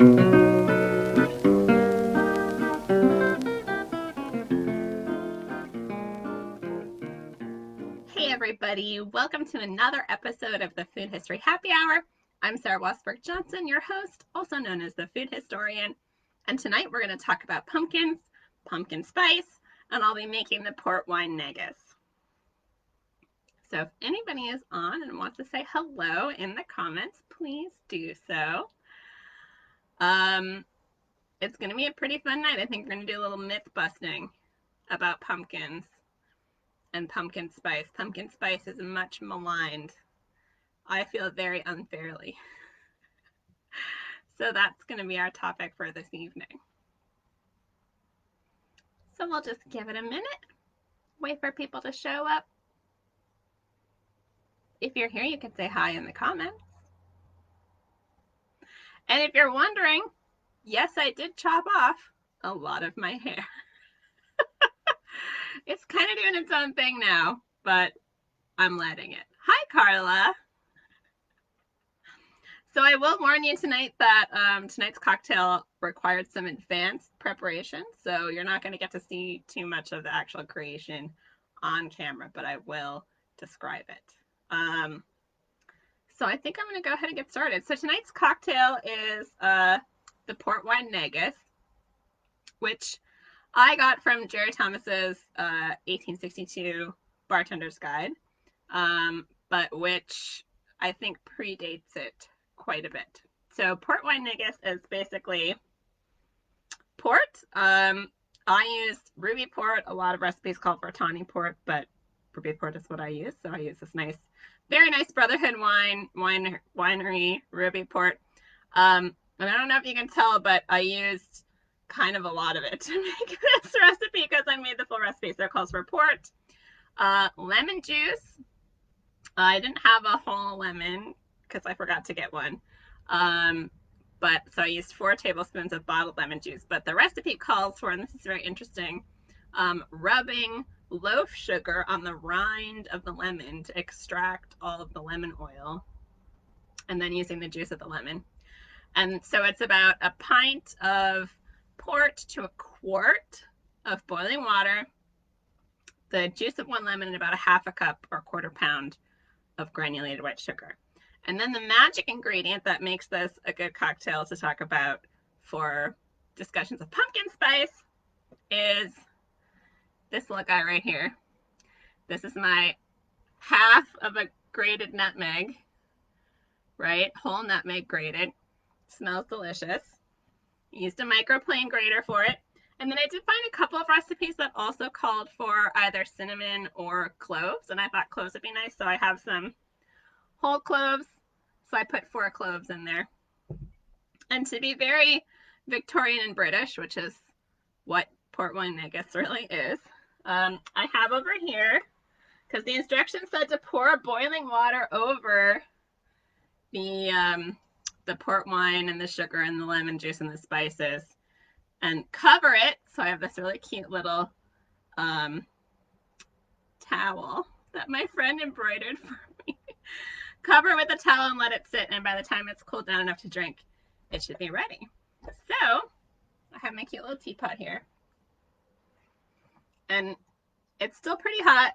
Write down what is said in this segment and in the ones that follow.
Hey everybody, welcome to another episode of the Food History Happy Hour. I'm Sarah Wasberg Johnson, your host, also known as the Food Historian. And tonight we're going to talk about pumpkins, pumpkin spice, and I'll be making the Port Wine Negus. So if anybody is on and wants to say hello in the comments, please do so. It's going to be a pretty fun night. I think we're going to do a little myth busting about pumpkins and pumpkin spice. Pumpkin spice is much maligned. I feel very unfairly. So that's going to be our topic for this evening. So we'll just give it a minute, wait for people to show up. If you're here, you can say hi in the comments. And if you're wondering, yes, I did chop off a lot of my hair. It's kind of doing its own thing now, but I'm letting it. Hi, Carla. So I will warn you tonight that tonight's cocktail required some advanced preparation, so you're not going to get to see too much of the actual creation on camera, but I will describe it. So I think I'm going to go ahead and get started. So tonight's cocktail is the Port Wine Negus, which I got from Jerry Thomas's 1862 Bartender's Guide, but which I think predates it quite a bit. So Port Wine Negus is basically port. I used ruby port. A lot of recipes call for tawny port, but ruby port is what I use. So I use this nice, very nice Brotherhood winery ruby port. And I don't know if you can tell, but I used kind of a lot of it to make this recipe because I made the full recipe. So it calls for port, lemon juice. I didn't have a whole lemon because I forgot to get one. But so I used 4 tablespoons of bottled lemon juice. But the recipe calls for, and this is very interesting, rubbing loaf sugar on the rind of the lemon to extract all of the lemon oil, and then using the juice of the lemon. And so it's about a pint of port to a quart of boiling water, the juice of 1 lemon, and about a half a cup or quarter pound of granulated white sugar. And then the magic ingredient that makes this a good cocktail to talk about for discussions of pumpkin spice is this little guy right here. This is my half of a grated nutmeg, right? Whole nutmeg grated. Smells delicious. Used a microplane grater for it. And then I did find a couple of recipes that also called for either cinnamon or cloves, and I thought cloves would be nice, so I have some whole cloves, so I put 4 cloves in there. And to be very Victorian and British, which is what Port Wine Negus really is, I have over here, because the instructions said to pour boiling water over the port wine and the sugar and the lemon juice and the spices and cover it. So I have this really cute little towel that my friend embroidered for me. Cover it with a towel and let it sit, and by the time it's cooled down enough to drink, it should be ready. So I have my cute little teapot here, and it's still pretty hot,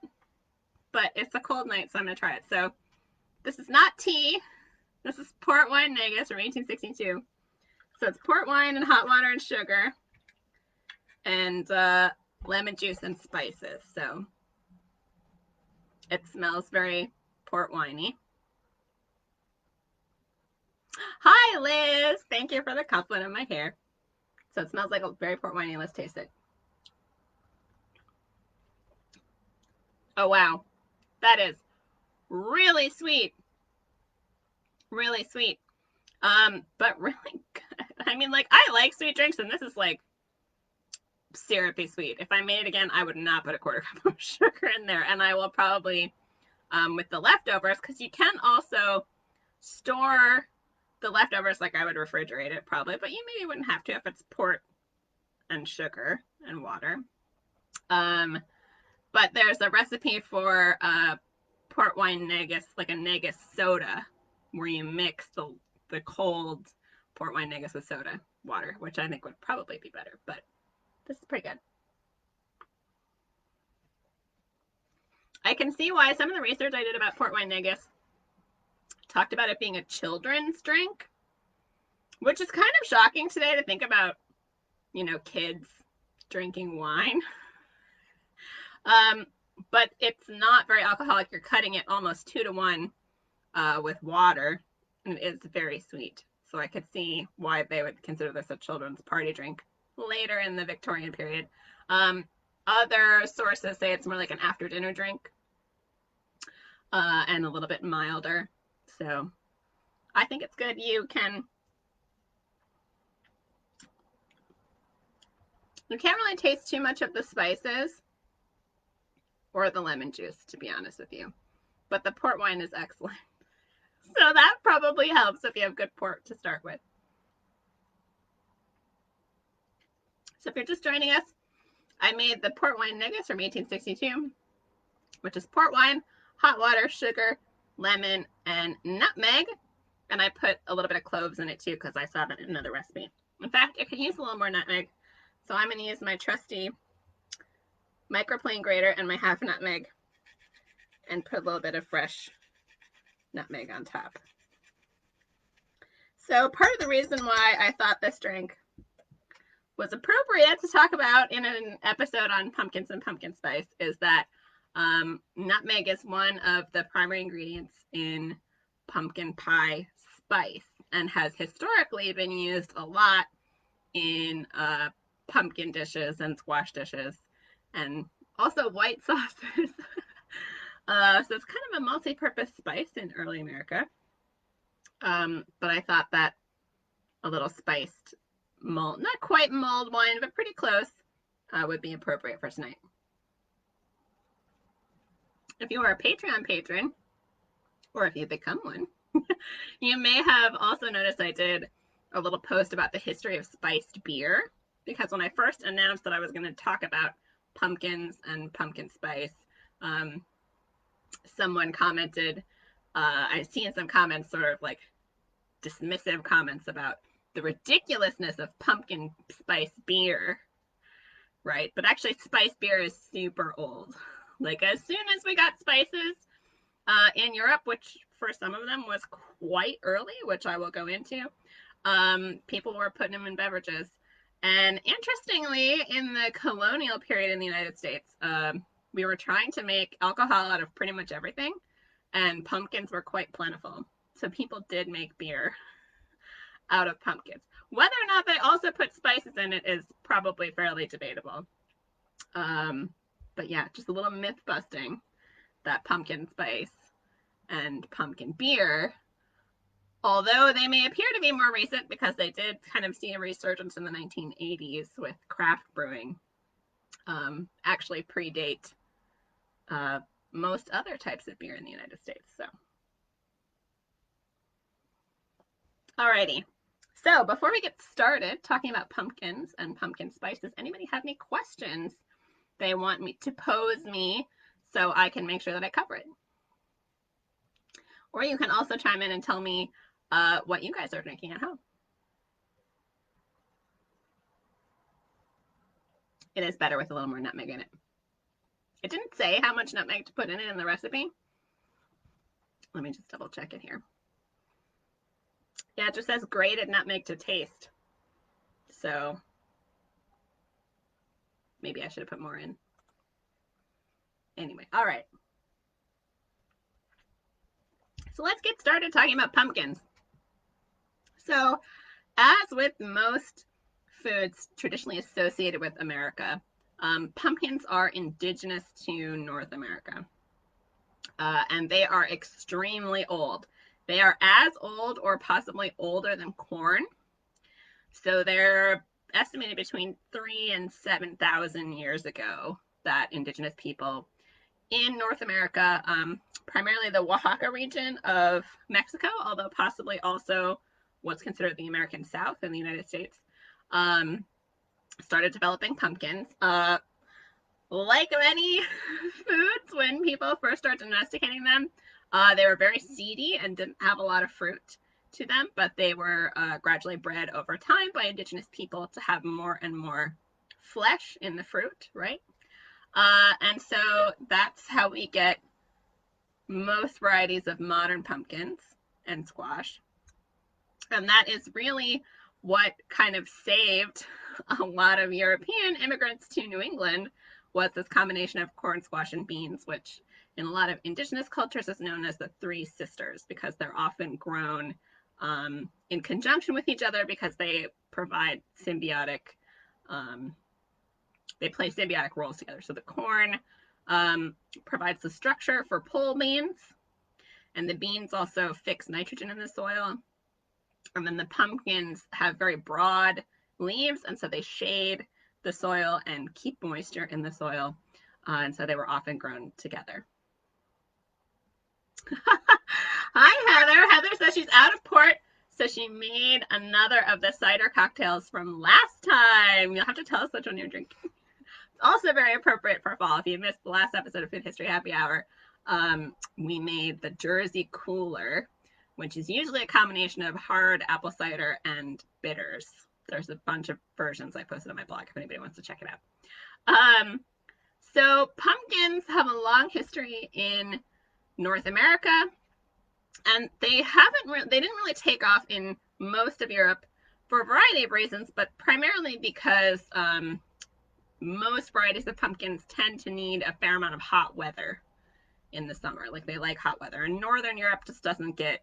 but it's a cold night, so I'm gonna try it. So this is not tea. This is Port Wine Negus from 1862. So it's port wine and hot water and sugar and lemon juice and spices. So it smells very port winey. Hi, Liz. Thank you for the compliment on my hair. So it smells like a very port winey. Let's taste it. Oh, wow. That is really sweet. Really sweet. But really good. I mean, like, I like sweet drinks, and this is like syrupy sweet. If I made it again, I would not put a quarter cup of sugar in there, and I will probably with the leftovers, because you can also store the leftovers, like I would refrigerate it probably, but you maybe wouldn't have to if it's port and sugar and water. But there's a recipe for Port Wine Negus, like a Negus soda, where you mix the cold Port Wine Negus with soda water, which I think would probably be better, but this is pretty good. I can see why some of the research I did about Port Wine Negus talked about it being a children's drink, which is kind of shocking today to think about, you know, kids drinking wine. But it's not very alcoholic. You're cutting it almost 2 to 1 with water, and it is very sweet. So I could see why they would consider this a children's party drink later in the Victorian period. Other sources say it's more like an after dinner drink and a little bit milder. So I think it's good. You can't really taste too much of the spices or the lemon juice, to be honest with you. But the port wine is excellent. So that probably helps if you have good port to start with. So if you're just joining us, I made the Port Wine Negus from 1862, which is port wine, hot water, sugar, lemon, and nutmeg. And I put a little bit of cloves in it too because I saw that in another recipe. In fact, I could use a little more nutmeg. So I'm going to use my trusty microplane grater and my half nutmeg and put a little bit of fresh nutmeg on top. So part of the reason why I thought this drink was appropriate to talk about in an episode on pumpkins and pumpkin spice is that nutmeg is one of the primary ingredients in pumpkin pie spice and has historically been used a lot in pumpkin dishes and squash dishes and also white sauces. So it's kind of a multi-purpose spice in early America. But I thought that a little spiced mulled, not quite mulled wine, but pretty close, would be appropriate for tonight. If you are a Patreon patron, or if you become one, you may have also noticed I did a little post about the history of spiced beer, because when I first announced that I was going to talk about pumpkins and pumpkin spice, someone commented, I've seen some comments, sort of like dismissive comments about the ridiculousness of pumpkin spice beer, right? But actually spiced beer is super old. Like as soon as we got spices in Europe, which for some of them was quite early, which I will go into, people were putting them in beverages. And interestingly, in the colonial period in the United States, we were trying to make alcohol out of pretty much everything, and pumpkins were quite plentiful. So people did make beer out of pumpkins. Whether or not they also put spices in it is probably fairly debatable. But yeah, just a little myth busting that pumpkin spice and pumpkin beer, although they may appear to be more recent because they did kind of see a resurgence in the 1980s with craft brewing, actually predate most other types of beer in the United States. So, alrighty. So before we get started talking about pumpkins and pumpkin spice, does anybody have any questions they want me to pose me so I can make sure that I cover it? Or you can also chime in and tell me what you guys are drinking at home. It is better with a little more nutmeg in it. It didn't say how much nutmeg to put in it in the recipe. Let me just double check it here. Yeah, it just says grated nutmeg to taste. So maybe I should have put more in. Anyway, all right. So let's get started talking about pumpkins. So as with most foods traditionally associated with America, pumpkins are indigenous to North America. And they are extremely old. They are as old or possibly older than corn. So they're estimated between 3,000 and 7,000 years ago that indigenous people in North America, primarily the Oaxaca region of Mexico, although possibly also what's considered the American South in the United States, started developing pumpkins. Like many foods, when people first started domesticating them, they were very seedy and didn't have a lot of fruit to them, but they were gradually bred over time by indigenous people to have more and more flesh in the fruit, right? And so that's how we get most varieties of modern pumpkins and squash. And that is really what kind of saved a lot of European immigrants to New England, was this combination of corn, squash, and beans, which in a lot of indigenous cultures is known as the three sisters, because they're often grown in conjunction with each other, because they provide symbiotic, they play symbiotic roles together. So the corn provides the structure for pole beans, and the beans also fix nitrogen in the soil. And then the pumpkins have very broad leaves, and so they shade the soil and keep moisture in the soil. And so they were often grown together. Hi, Heather. Heather says she's out of port, so she made another of the cider cocktails from last time. You'll have to tell us which one you're drinking. It's also very appropriate for fall. If you missed the last episode of Food History Happy Hour, we made the Jersey Cooler, which is usually a combination of hard apple cider and bitters. There's a bunch of versions I posted on my blog if anybody wants to check it out. So pumpkins have a long history in North America, and they didn't really take off in most of Europe for a variety of reasons, but primarily because most varieties of pumpkins tend to need a fair amount of hot weather in the summer. Like, they like hot weather, and Northern Europe just doesn't get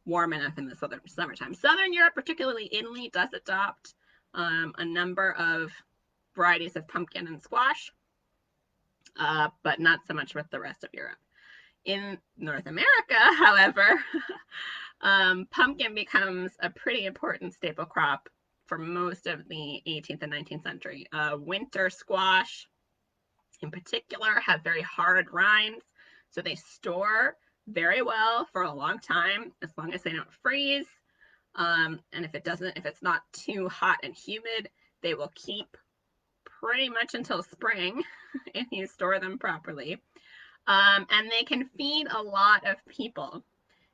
warm enough in the summertime. Southern Europe, particularly Italy, does adopt a number of varieties of pumpkin and squash, but not so much with the rest of Europe. In North America, however, pumpkin becomes a pretty important staple crop for most of the 18th and 19th century. Winter squash, in particular, have very hard rinds, so they store very well for a long time, as long as they don't freeze. And if it's not too hot and humid, they will keep pretty much until spring if you store them properly. And they can feed a lot of people.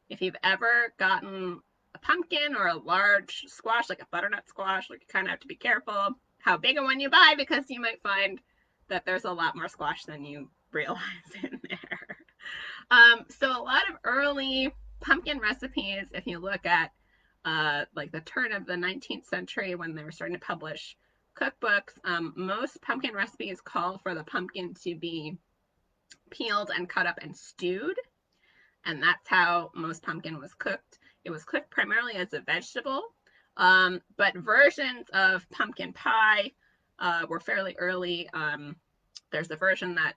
If you've ever gotten a pumpkin or a large squash, like a butternut squash, like, you kind of have to be careful how big a one you buy, because you might find that there's a lot more squash than you realize in there. So a lot of early pumpkin recipes, if you look at like the turn of the 19th century, when they were starting to publish cookbooks, most pumpkin recipes call for the pumpkin to be peeled and cut up and stewed. And that's how most pumpkin was cooked. It was cooked primarily as a vegetable, but versions of pumpkin pie were fairly early. There's a version that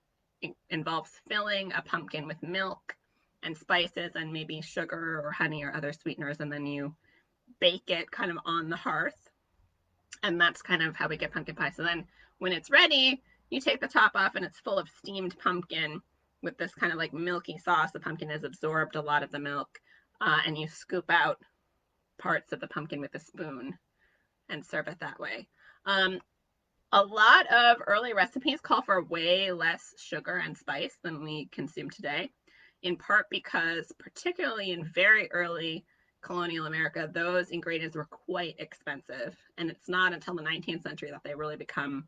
involves filling a pumpkin with milk and spices and maybe sugar or honey or other sweeteners, and then you bake it kind of on the hearth. And that's kind of how we get pumpkin pie. So then when it's ready, you take the top off, and it's full of steamed pumpkin with this kind of like milky sauce. The pumpkin has absorbed a lot of the milk, and you scoop out parts of the pumpkin with a spoon and serve it that way. A lot of early recipes call for way less sugar and spice than we consume today, in part because, particularly in very early colonial America, those ingredients were quite expensive, and it's not until the 19th century that they really become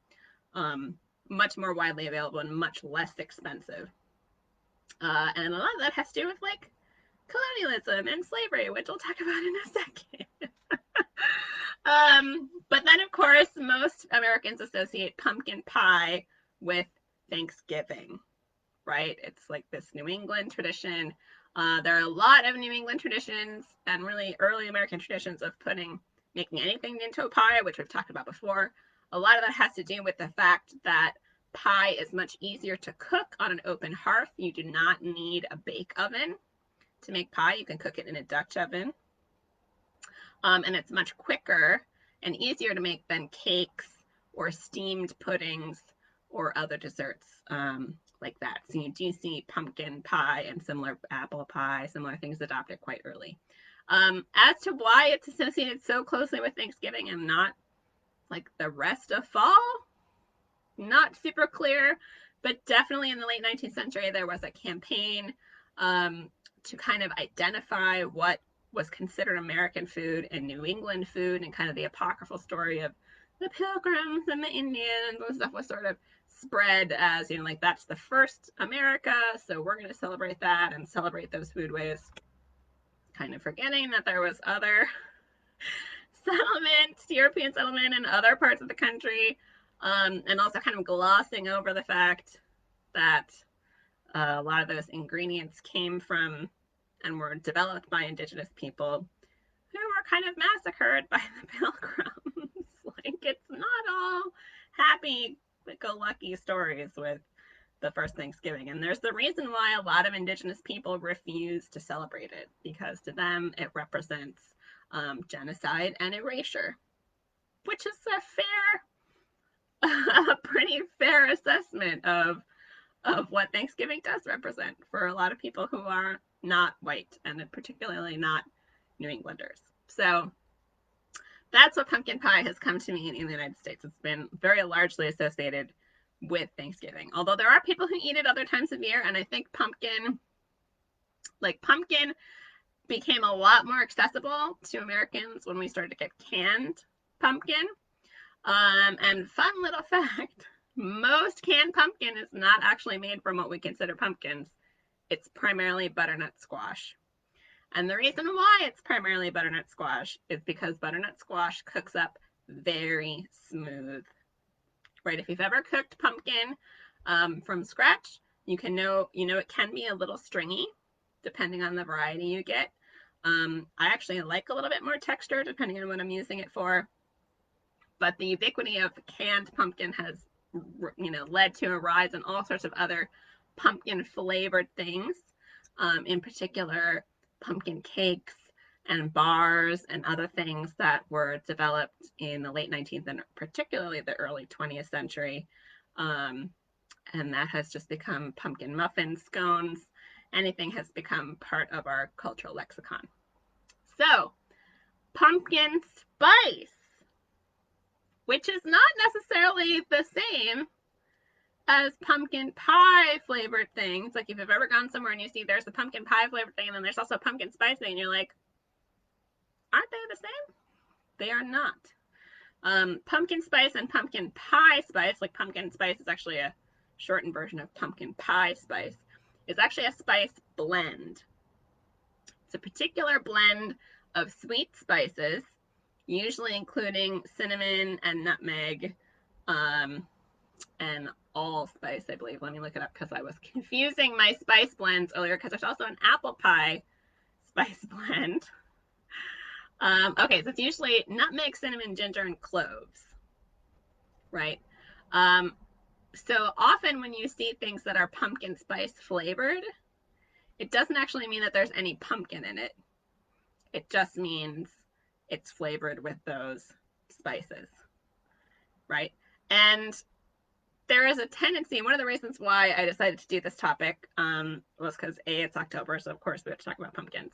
much more widely available and much less expensive. And a lot of that has to do with, like, colonialism and slavery, which we'll talk about in a second. But then, of course, most Americans associate pumpkin pie with Thanksgiving, right? It's like this New England tradition. There are a lot of New England traditions and really early American traditions of making anything into a pie, which we've talked about before. A lot of that has to do with the fact that pie is much easier to cook on an open hearth. You do not need a bake oven to make pie. You can cook it in a Dutch oven. And it's much quicker and easier to make than cakes or steamed puddings or other desserts like that. So you do see pumpkin pie and similar apple pie, similar things adopted quite early. As to why it's associated so closely with Thanksgiving and not like the rest of fall, not super clear, but definitely in the late 19th century, there was a campaign to kind of identify what was considered American food and New England food, and kind of the apocryphal story of the Pilgrims and the Indians and stuff was sort of spread as, you know, like that's the first America, so we're going to celebrate that and celebrate those foodways, kind of forgetting that there was other settlement, European settlement in other parts of the country, and also kind of glossing over the fact that a lot of those ingredients came from and were developed by indigenous people who were kind of massacred by the Pilgrims. Like, it's not all happy-go-lucky stories with the first Thanksgiving. And there's the reason why a lot of indigenous people refuse to celebrate it, because to them it represents genocide and erasure, which is a pretty fair assessment of what Thanksgiving does represent for a lot of people who are not white, and particularly not New Englanders. So that's what pumpkin pie has come to mean in the United States. It's been very largely associated with Thanksgiving, although there are people who eat it other times of year, and I think pumpkin became a lot more accessible to Americans when we started to get canned pumpkin. And fun little fact, most canned pumpkin is not actually made from what we consider pumpkins. It's primarily butternut squash. And the reason why it's primarily butternut squash is because butternut squash cooks up very smooth, right? If you've ever cooked pumpkin from scratch, you know it can be a little stringy depending on the variety you get. I actually like a little bit more texture depending on what I'm using it for. But the ubiquity of canned pumpkin has, led to a rise in all sorts of other pumpkin flavored things, in particular pumpkin cakes and bars and other things that were developed in the late 19th and particularly the early 20th century. And that has just become pumpkin muffins, scones, anything has become part of our cultural lexicon. So, pumpkin spice, which is not necessarily the same as pumpkin pie flavored things. Like if you've ever gone somewhere and you see there's a pumpkin pie flavored thing and then there's also a pumpkin spice thing, and you're like, aren't they the same? They are not. Pumpkin spice and pumpkin pie spice, like pumpkin spice is actually a shortened version of pumpkin pie spice, is actually a spice blend. It's a particular blend of sweet spices, usually including cinnamon and nutmeg, and allspice, I believe. Let me look it up because I was confusing my spice blends earlier, because there's also an apple pie spice blend. Okay, so it's usually nutmeg, cinnamon, ginger, and cloves, right? So often when you see things that are pumpkin spice flavored, it doesn't actually mean that there's any pumpkin in it. It just means it's flavored with those spices, right? And there is a tendency, one of the reasons why I decided to do this topic was because A, it's October, so of course we have to talk about pumpkins.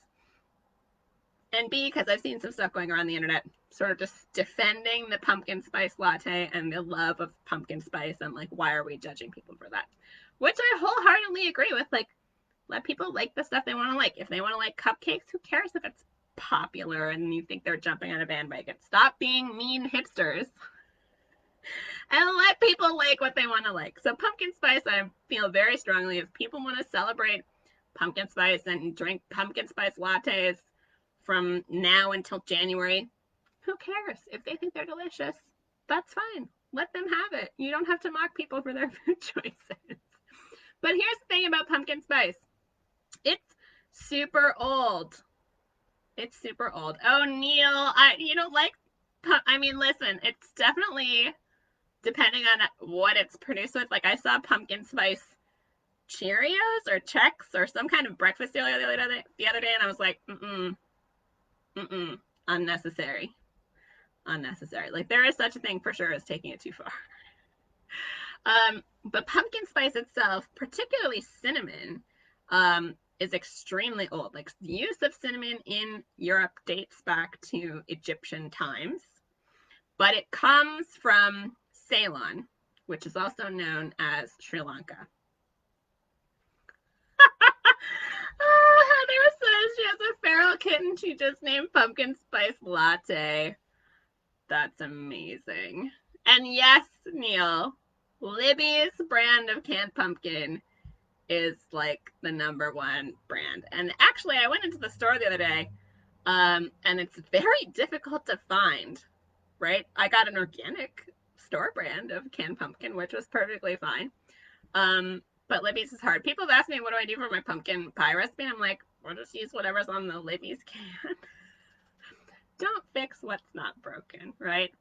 And B, because I've seen some stuff going around the internet, sort of just defending the pumpkin spice latte and the love of pumpkin spice, and like, why are we judging people for that? Which I wholeheartedly agree with. Like, let people like the stuff they want to like. If they want to like cupcakes, who cares if it's popular and you think they're jumping on a bandwagon? Stop being mean hipsters and let people like what they want to like. So pumpkin spice, I feel very strongly, if people want to celebrate pumpkin spice and drink pumpkin spice lattes from now until January, who cares? If they think they're delicious, that's fine. Let them have it. You don't have to mock people for their food choices. But here's the thing about pumpkin spice. It's super old. It's super old. Oh, Neil, you don't like, I mean, listen, it's definitely, depending on what it's produced with. Like I saw pumpkin spice Cheerios or Chex or some kind of breakfast cereal the other day, and I was like, unnecessary. Like there is such a thing for sure as taking it too far. But pumpkin spice itself, particularly cinnamon, is extremely old. Like the use of cinnamon in Europe dates back to Egyptian times, but it comes from Ceylon, which is also known as Sri Lanka. Heather says she has a feral kitten she just named Pumpkin Spice Latte. That's amazing. And yes, Neil, Libby's brand of canned pumpkin is like the #1 brand. And actually, I went into the store the other day, and it's very difficult to find, right? I got an organic store brand of canned pumpkin, which was perfectly fine. But Libby's is hard. People have asked me, what do I do for my pumpkin pie recipe? And I'm like, we'll just use whatever's on the Libby's can. Don't fix what's not broken, right?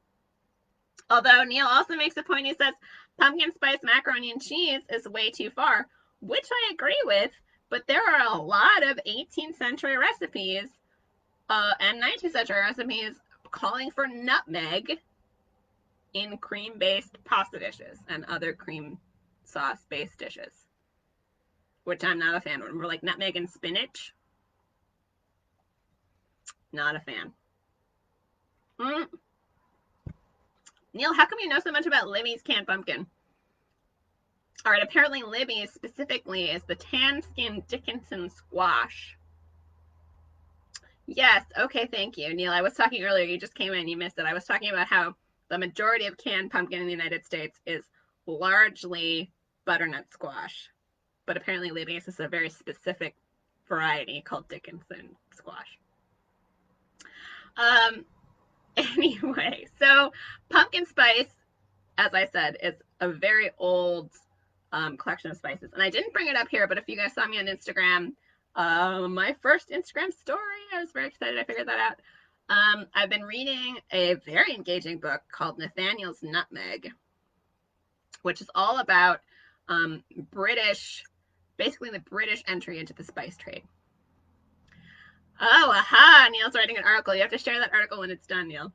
Although Neil also makes a point. He says pumpkin spice macaroni and cheese is way too far, which I agree with, but there are a lot of 18th century recipes and 19th century recipes calling for nutmeg in cream-based pasta dishes and other cream sauce-based dishes, which I'm not a fan of. We're like nutmeg and spinach. Not a fan. Neil, how come you know so much about Libby's canned pumpkin? All right, apparently Libby's specifically is the tan skin Dickinson squash. Yes, okay, thank you, Neil. I was talking earlier, you just came in, you missed it. I was talking about how the majority of canned pumpkin in the United States is largely butternut squash, but apparently Libby's is a very specific variety called Dickinson squash. Anyway, so pumpkin spice, as I said, is a very old collection of spices. And I didn't bring it up here, but if you guys saw me on Instagram, my first Instagram story, I was very excited I figured that out. I've been reading a very engaging book called Nathaniel's Nutmeg, which is all about basically the British entry into the spice trade. Oh, aha, Neil's writing an article. You have to share that article when it's done, Neil.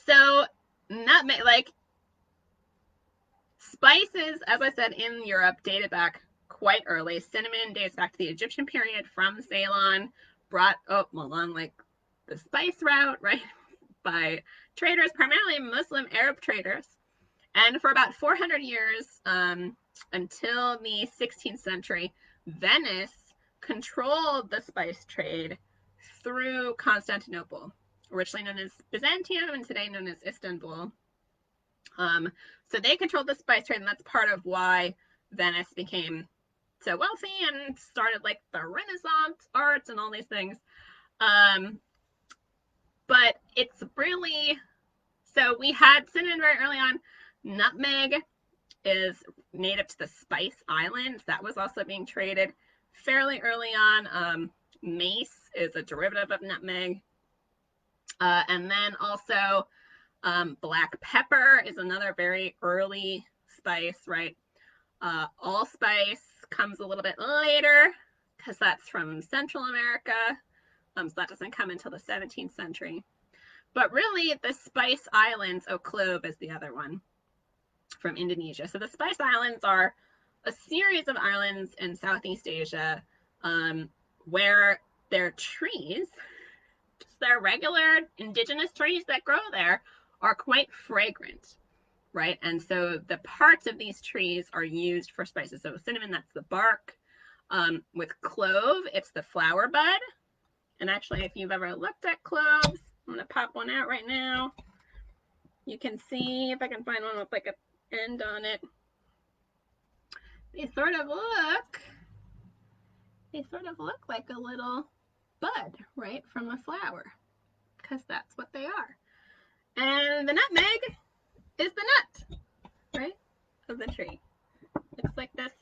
So nutmeg, like spices, as I said, in Europe dated back quite early. Cinnamon dates back to the Egyptian period from Ceylon, brought along like the spice route, right, by traders, primarily Muslim Arab traders. And for about 400 years, until the 16th century, Venice controlled the spice trade through Constantinople, originally known as Byzantium and today known as Istanbul. So they controlled the spice trade, and that's part of why Venice became so wealthy and started like the Renaissance arts and all these things. But it's really, so we had cinnamon very early on. Nutmeg is native to the Spice Islands. That was also being traded fairly early on. Mace is a derivative of nutmeg. And then also black pepper is another very early spice, right? Allspice comes a little bit later because that's from Central America. So that doesn't come until the 17th century. But really, the Spice Islands, clove is the other one, from Indonesia. So the Spice Islands are a series of islands in Southeast Asia where their trees, just their regular indigenous trees that grow there, are quite fragrant, right? And so the parts of these trees are used for spices. So cinnamon, that's the bark. With clove, it's the flower bud. And actually, if you've ever looked at cloves, I'm going to pop one out right now. You can see, if I can find one with like an end on it, they sort of look like a little bud, right, from a flower, because that's what they are. And the nutmeg is the nut, right, of the tree. Looks like this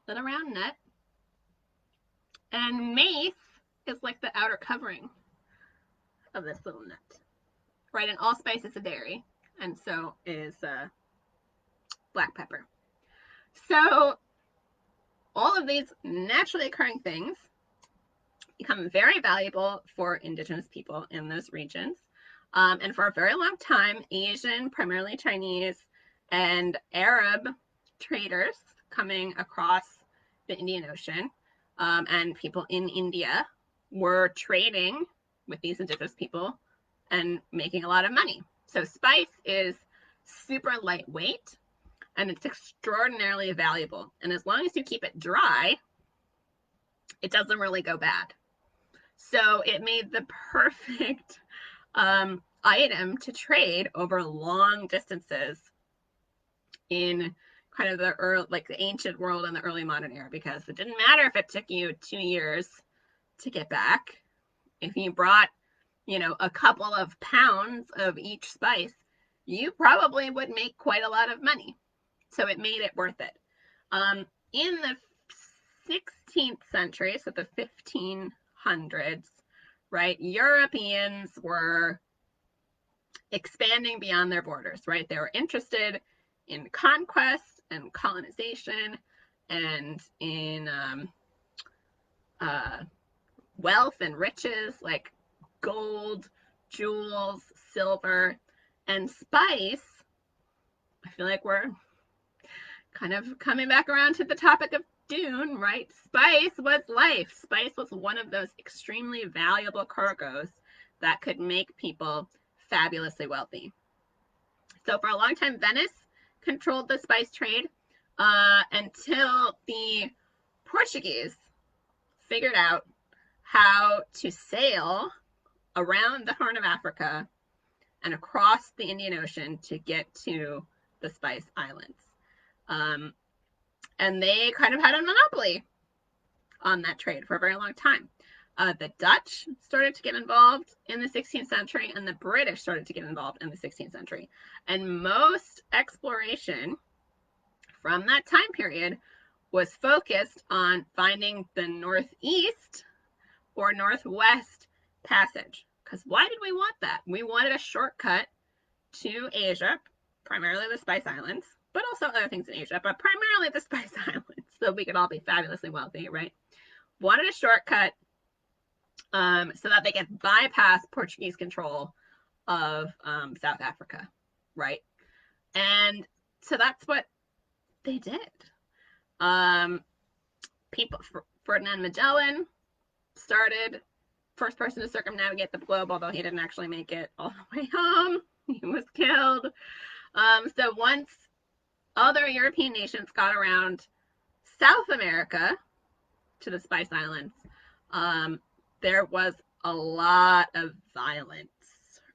little round nut. And mace is like the outer covering of this little nut, right? And allspice is a dairy, and so is black pepper. So all of these naturally occurring things become very valuable for indigenous people in those regions. And for a very long time, Asian, primarily Chinese, and Arab traders coming across the Indian Ocean and people in India were trading with these indigenous people and making a lot of money. So spice is super lightweight and it's extraordinarily valuable. And as long as you keep it dry, it doesn't really go bad. So it made the perfect item to trade over long distances in kind of the ancient world and the early modern era, because it didn't matter if it took you 2 years to get back. If you brought, a couple of pounds of each spice, you probably would make quite a lot of money. So it made it worth it. In the 16th century, so the 1500s, right, Europeans were expanding beyond their borders, right? They were interested in conquest and colonization and in wealth and riches like gold, jewels, silver, and spice. I feel like we're kind of coming back around to the topic of Dune, right? Spice was life. Spice was one of those extremely valuable cargoes that could make people fabulously wealthy. So for a long time, Venice controlled the spice trade until the Portuguese figured out how to sail around the Horn of Africa and across the Indian Ocean to get to the Spice Islands. And they kind of had a monopoly on that trade for a very long time. The Dutch started to get involved in the 16th century, and the British started to get involved in the 16th century. And most exploration from that time period was focused on finding the northeast or northwest passage. Because why did we want that? We wanted a shortcut to Asia, primarily the Spice Islands, but also other things in Asia, but primarily the Spice Islands, so we could all be fabulously wealthy, right? Wanted a shortcut so that they could bypass Portuguese control of South Africa, right? And so that's what they did. Ferdinand Magellan started, first person to circumnavigate the globe, although he didn't actually make it all the way home. He was killed. So once other European nations got around South America to the Spice Islands, there was a lot of violence,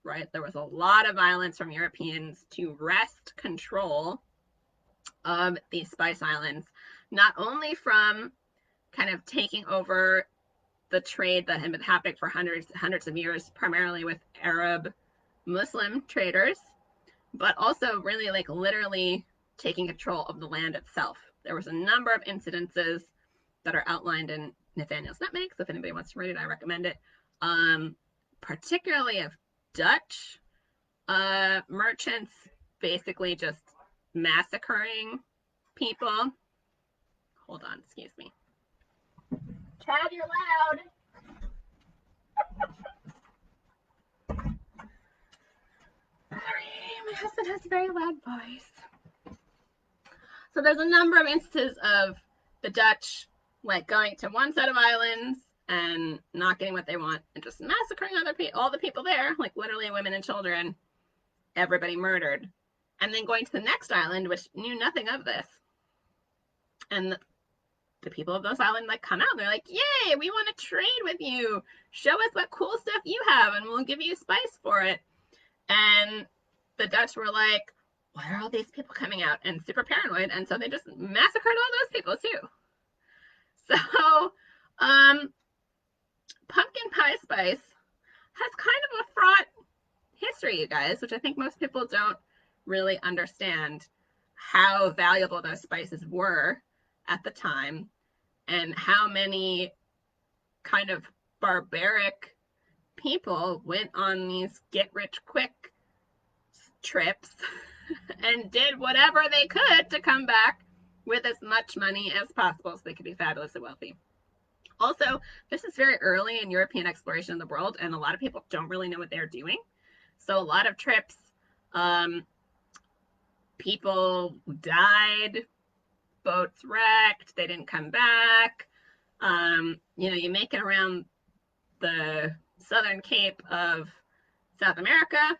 right? There was a lot of violence from Europeans to wrest control of these Spice Islands, not only from kind of taking over the trade that had been happening for hundreds of years, primarily with Arab Muslim traders, but also really like literally taking control of the land itself. There was a number of incidences that are outlined in Nathaniel's Nutmeg, so if anybody wants to read it, I recommend it. Particularly of Dutch merchants basically just massacring people. Hold on, excuse me. Chad, you're loud. Sorry, my husband has a very loud voice. So there's a number of instances of the Dutch like going to one set of islands and not getting what they want and just massacring all the people there, like literally women and children, everybody murdered, and then going to the next island which knew nothing of this. And the people of those islands like come out and they're like, yay, we want to trade with you, show us what cool stuff you have and we'll give you spice for it. And the Dutch were like, why are all these people coming out, and super paranoid, and so they just massacred all those people too. So pumpkin pie spice has kind of a fraught history, you guys, which I think most people don't really understand how valuable those spices were at the time and how many kind of barbaric people went on these get-rich-quick trips and did whatever they could to come back with as much money as possible so they could be fabulously wealthy. Also, this is very early in European exploration of the world, and a lot of people don't really know what they're doing. So a lot of trips, people died, boats wrecked, they didn't come back. You make it around the southern cape of South America,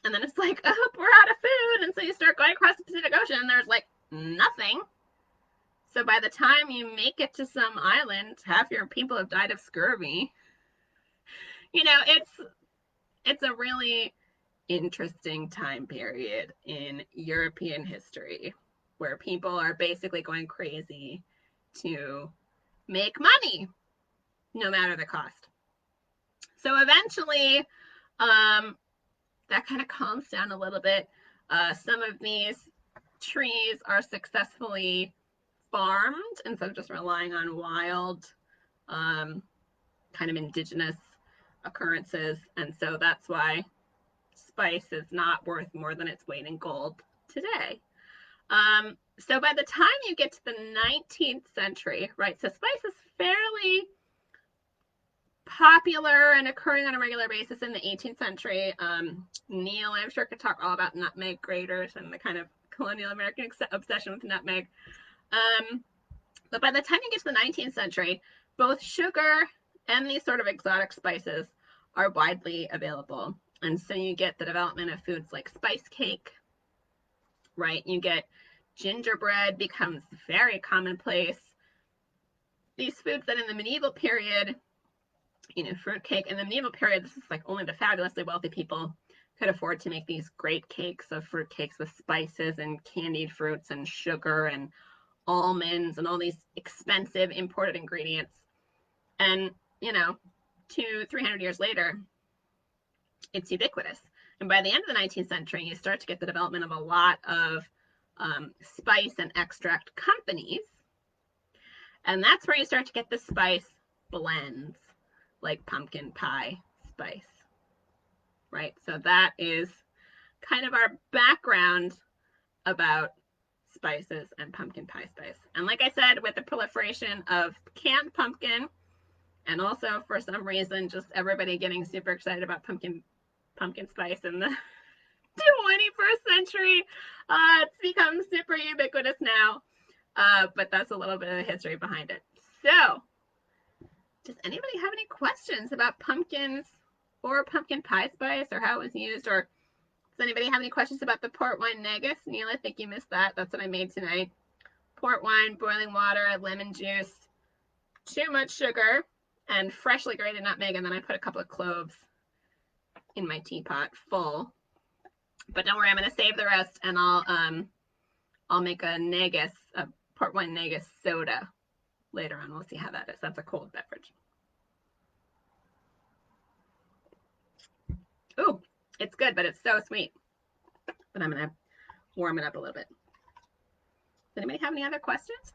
and then it's like, oh, we're out of food, and so you start going across the Pacific Ocean, and there's like nothing. So by the time you make it to some island, half your people have died of scurvy. You know, it's a really interesting time period in European history where people are basically going crazy to make money no matter the cost. So eventually, that kind of calms down a little bit. Some of these trees are successfully farmed instead of just relying on wild, kind of indigenous occurrences. And so that's why spice is not worth more than its weight in gold today. So by the time you get to the 19th century, right, so spice is fairly popular and occurring on a regular basis in the 18th century. Neil, I'm sure, could talk all about nutmeg graters and the kind of colonial American obsession with nutmeg. But by the time you get to the 19th century, both sugar and these sort of exotic spices are widely available. And so you get the development of foods like spice cake, right? You get gingerbread becomes very commonplace. These foods that in the medieval period, you know, fruitcake, in the medieval period, this is like only the fabulously wealthy people could afford to make these great cakes of fruit cakes with spices and candied fruits and sugar and almonds and all these expensive imported ingredients. And, you know, 200-300 years later, it's ubiquitous. And by the end of the 19th century, you start to get the development of a lot of spice and extract companies. And that's where you start to get the spice blends, like pumpkin pie spice, right? So that is kind of our background about spices and pumpkin pie spice. And like I said, with the proliferation of canned pumpkin, and also for some reason, just everybody getting super excited about pumpkin spice in the 21st century, it's become super ubiquitous now. But that's a little bit of the history behind it. So, does anybody have any questions about pumpkins or pumpkin pie spice or how it was used? Or does anybody have any questions about the port wine negus? Neil, I think you missed that. That's what I made tonight. Port wine, boiling water, lemon juice, too much sugar, and freshly grated nutmeg. And then I put a couple of cloves in my teapot full. But don't worry, I'm going to save the rest, and I'll make a negus, a port wine negus soda later on. We'll see how that is. That's a cold beverage. Ooh, it's good, but it's so sweet. But I'm going to warm it up a little bit. Does anybody have any other questions?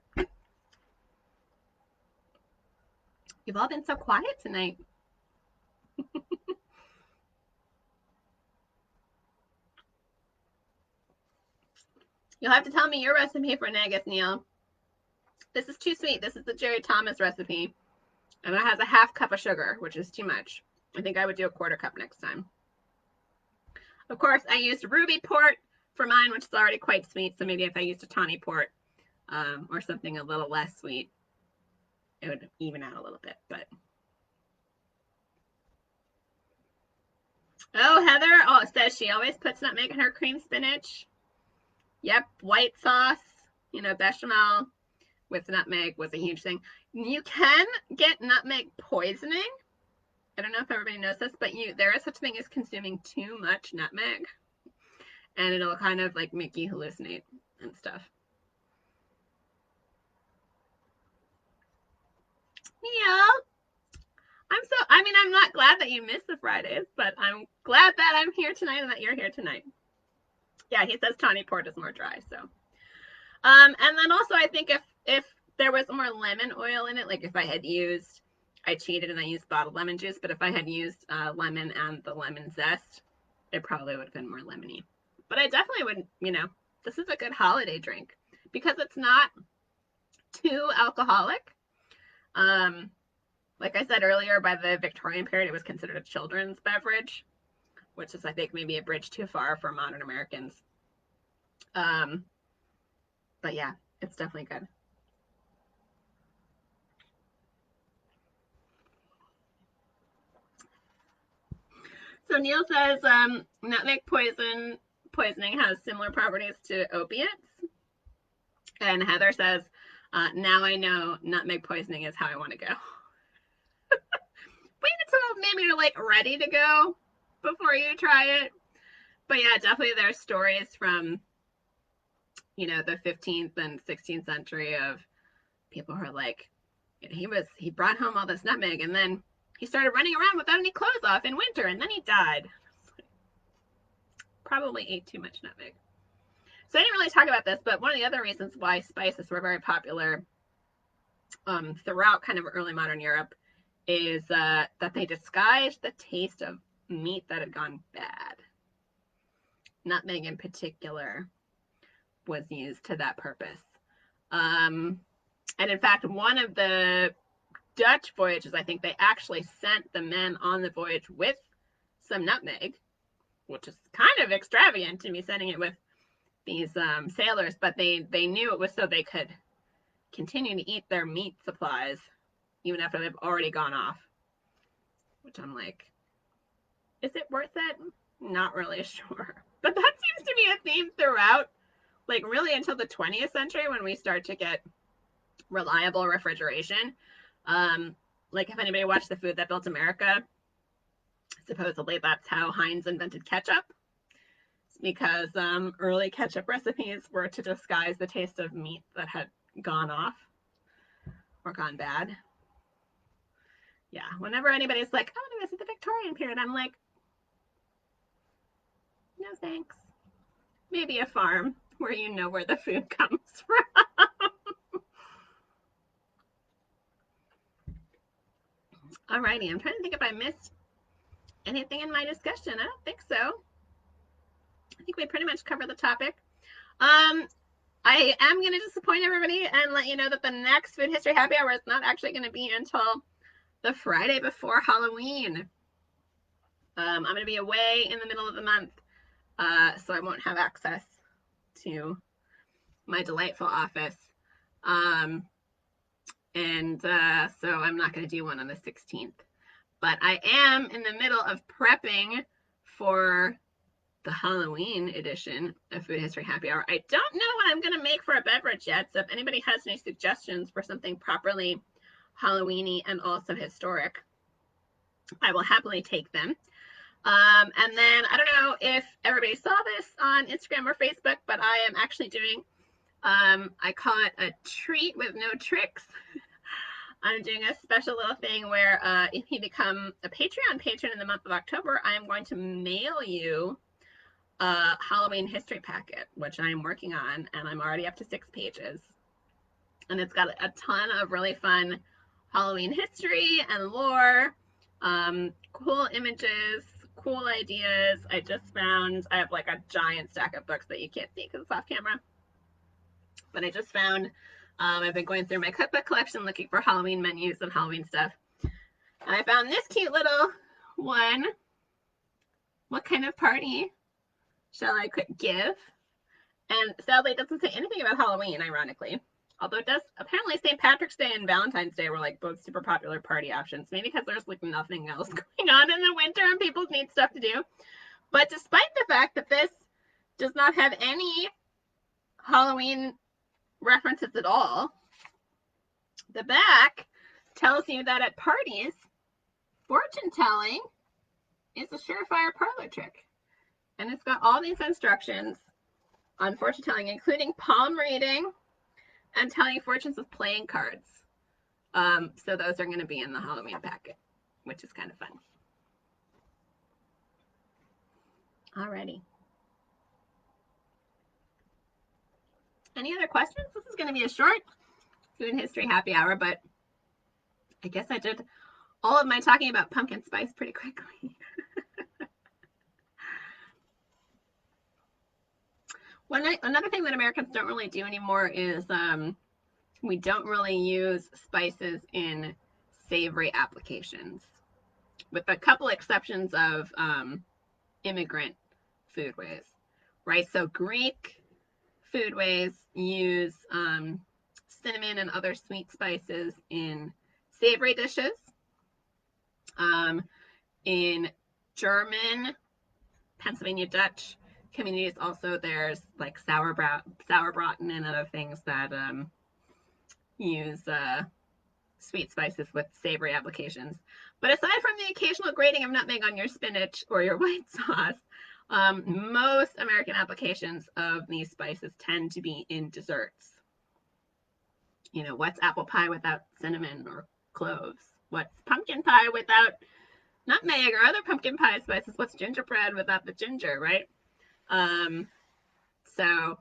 You've all been so quiet tonight. You'll have to tell me your recipe for negus, Neil. This is too sweet. This is the Jerry Thomas recipe. And it has a half cup of sugar, which is too much. I think I would do a quarter cup next time. Of course, I used ruby port for mine, which is already quite sweet. So maybe if I used a tawny port or something a little less sweet, it would even out a little bit. But oh, Heather, oh, it says she always puts nutmeg in her cream spinach. Yep, white sauce, you know, bechamel with nutmeg was a huge thing. You can get nutmeg poisoning. I don't know if everybody knows this, but there is such a thing as consuming too much nutmeg, and it'll kind of like make you hallucinate and stuff. Yeah. I'm not glad that you missed the Fridays, but I'm glad that I'm here tonight and that you're here tonight. Yeah, he says tawny port is more dry, so. And then also I think if there was more lemon oil in it, like if I had used, I cheated and I used bottled lemon juice, but if I had used lemon and the lemon zest, it probably would have been more lemony. But I definitely would, you know, this is a good holiday drink because it's not too alcoholic. Like I said earlier, by the Victorian period, it was considered a children's beverage, which is, I think, maybe a bridge too far for modern Americans. But yeah, it's definitely good. So Neil says nutmeg poisoning has similar properties to opiates. And Heather says Now I know nutmeg poisoning is how I want to go. Wait until maybe you're like ready to go before you try it. But yeah, definitely there's stories from, you know, the 15th and 16th century of people who are like, he brought home all this nutmeg and then he started running around without any clothes off in winter and then he died. Probably ate too much nutmeg. So I didn't really talk about this, but one of the other reasons why spices were very popular throughout kind of early modern Europe is that they disguised the taste of meat that had gone bad. Nutmeg in particular was used to that purpose. And in fact, one of the Dutch voyages, I think they actually sent the men on the voyage with some nutmeg, which is kind of extravagant to be sending it with these sailors, but they knew it was so they could continue to eat their meat supplies even after they've already gone off. Which I'm like, is it worth it? Not really sure. But that seems to be a theme throughout, like really until the 20th century when we start to get reliable refrigeration. Like if anybody watched The Food That Built America, supposedly that's how Heinz invented ketchup. Because early ketchup recipes were to disguise the taste of meat that had gone off or gone bad. Yeah, whenever anybody's like, oh, this is the Victorian period, I'm like, no thanks. Maybe a farm where you know where the food comes from. Alrighty, I'm trying to think if I missed anything in my discussion. I don't think so. I think we pretty much covered the topic. I am going to disappoint everybody and let you know that the next Food History Happy Hour is not actually going to be until the Friday before Halloween. I'm going to be away in the middle of the month, so I won't have access to my delightful office. So I'm not going to do one on the 16th. But I am in the middle of prepping for the Halloween edition of Food History Happy Hour. I don't know what I'm going to make for a beverage yet, so if anybody has any suggestions for something properly Halloweeny and also historic, I will happily take them. And then I don't know if everybody saw this on Instagram or Facebook, but I am actually doing, I call it a treat with no tricks. I'm doing a special little thing where if you become a Patreon patron in the month of October, I am going to mail you a Halloween history packet, which I am working on, and I'm already up to 6 pages. And it's got a ton of really fun Halloween history and lore, cool images, cool ideas. I have like a giant stack of books that you can't see because it's off camera. But I just found, I've been going through my cookbook collection looking for Halloween menus and Halloween stuff. And I found this cute little one. What kind of party shall I give? And sadly, it doesn't say anything about Halloween, ironically. Although it does, apparently St. Patrick's Day and Valentine's Day were like both super popular party options. Maybe because there's like nothing else going on in the winter and people need stuff to do. But despite the fact that this does not have any Halloween references at all, the back tells you that at parties, fortune telling is a surefire parlor trick. And it's got all these instructions on fortune telling, including palm reading and telling fortunes with playing cards. So those are going to be in the Halloween packet, which is kind of fun. Alrighty. Any other questions? This is going to be a short food history happy hour, but I guess I did all of my talking about pumpkin spice pretty quickly. Another thing that Americans don't really do anymore is we don't really use spices in savory applications, with a couple exceptions of immigrant foodways, right? So Greek foodways use cinnamon and other sweet spices in savory dishes. In German, Pennsylvania Dutch communities also, there's like sauerbraten and other things that use sweet spices with savory applications. But aside from the occasional grating of nutmeg on your spinach or your white sauce, most American applications of these spices tend to be in desserts. You know, what's apple pie without cinnamon or cloves? What's pumpkin pie without nutmeg or other pumpkin pie spices? What's gingerbread without the ginger, right? So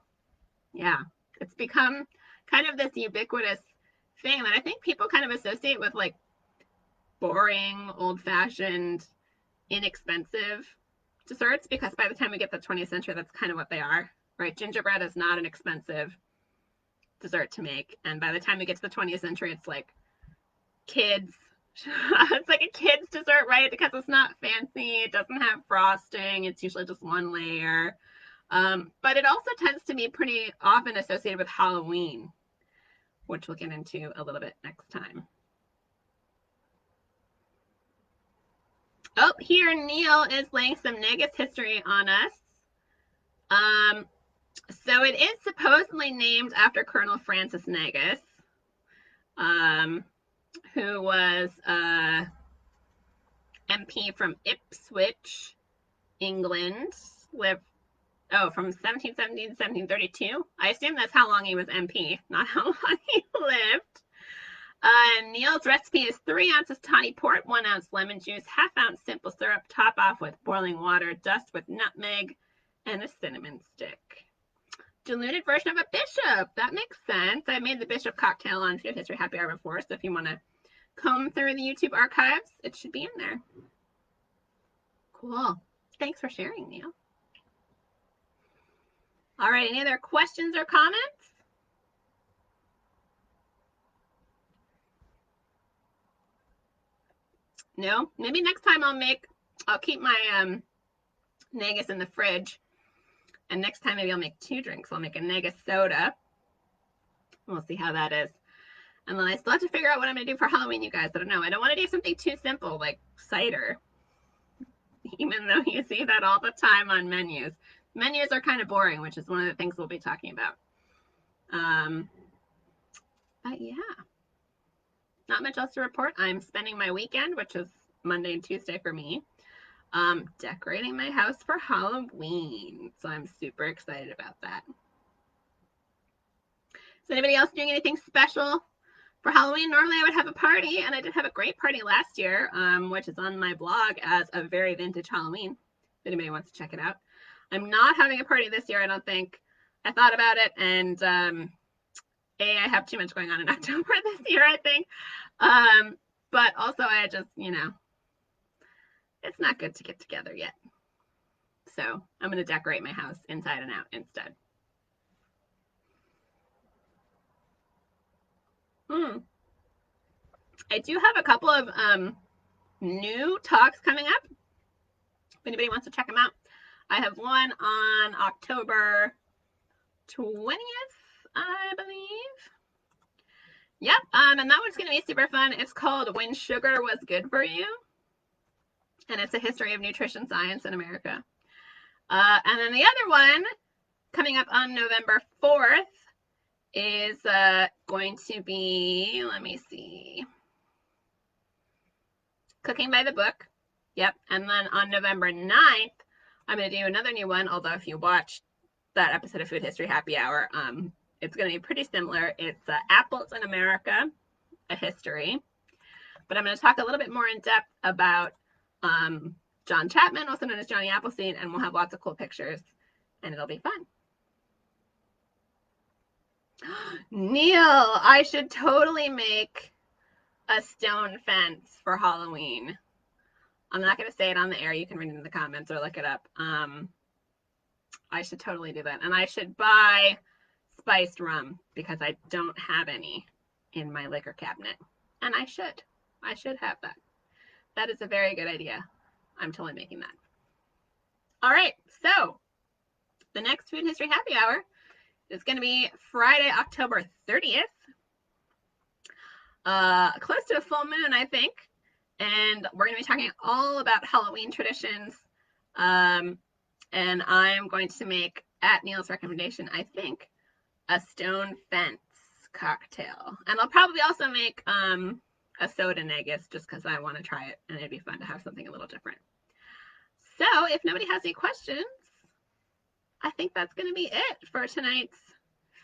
yeah, it's become kind of this ubiquitous thing that I think people kind of associate with like boring, old-fashioned, inexpensive desserts, because by the time we get to the 20th century, that's kind of what they are, right? Gingerbread is not an expensive dessert to make, and by the time we get to the 20th century, it's like kids. It's like a kid's dessert, right? Because it's not fancy, it doesn't have frosting, it's usually just one layer. But it also tends to be pretty often associated with Halloween, which we'll get into a little bit next time. Oh, here Neil is laying some Negus history on us. So it is supposedly named after Colonel Francis Negus, who was MP from Ipswich, England, lived from 1717 to 1732. I assume that's how long he was MP, not how long he lived. Neil's recipe is 3 ounces tawny port, 1 ounce lemon juice, ½ ounce simple syrup, top off with boiling water, dust with nutmeg, and a cinnamon stick. Diluted version of a bishop. That makes sense. I made the bishop cocktail on Food History Happy Hour before, so if you want to comb through the YouTube archives, it should be in there. Cool. Thanks for sharing, Neil. All right, any other questions or comments? No? Maybe next time I'll keep my Negus in the fridge, and next time maybe I'll make 2 drinks. I'll make a Negus soda. We'll see how that is. And then I still have to figure out what I'm going to do for Halloween, you guys. I don't know. I don't want to do something too simple like cider, even though you see that all the time on menus. Menus are kind of boring, which is one of the things we'll be talking about. But yeah, not much else to report. I'm spending my weekend, which is Monday and Tuesday for me, decorating my house for Halloween. So I'm super excited about that. Is anybody else doing anything special for Halloween? Normally I would have a party, and I did have a great party last year, which is on my blog as a very vintage Halloween, if anybody wants to check it out. I'm not having a party this year, I don't think. I thought about it, and I have too much going on in October this year, I think. But also I just, it's not good to get together yet. So I'm going to decorate my house inside and out instead. I do have a couple of new talks coming up. If anybody wants to check them out, I have one on October 20th, I believe. Yep, and that one's going to be super fun. It's called When Sugar Was Good for You, and it's a history of nutrition science in America. And then the other one coming up on November 4th is going to be, let me see, Cooking by the Book. Yep, and then on November 9th, I'm going to do another new one, although if you watched that episode of Food History Happy Hour, it's going to be pretty similar. It's Apples in America, a history. But I'm going to talk a little bit more in depth about John Chapman, also known as Johnny Appleseed, and we'll have lots of cool pictures, and it'll be fun. Neil, I should totally make a stone fence for Halloween. I'm not going to say it on the air. You can read it in the comments or look it up. I should totally do that. And I should buy spiced rum because I don't have any in my liquor cabinet. And I should. I should have that. That is a very good idea. I'm totally making that. All right. So the next Food History Happy Hour is going to be Friday, October 30th. Close to a full moon, I think. And we're going to be talking all about Halloween traditions. And I'm going to make, at Neil's recommendation, I think, a stone fence cocktail. And I'll probably also make a soda negus just because I want to try it and it'd be fun to have something a little different. So if nobody has any questions, I think that's going to be it for tonight's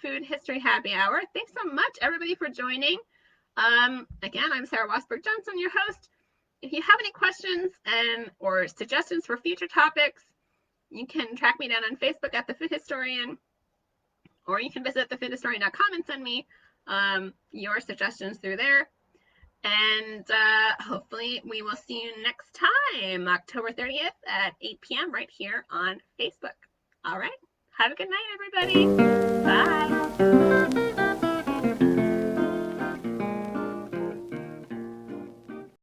Food History Happy Hour. Thanks so much, everybody, for joining. Again, I'm Sarah Wasberg Johnson, your host. If you have any questions or suggestions for future topics, you can track me down on Facebook at The Food Historian, or you can visit thefoodhistorian.com and send me your suggestions through there. And hopefully we will see you next time, October 30th at 8 p.m. right here on Facebook. All right. Have a good night, everybody. Bye.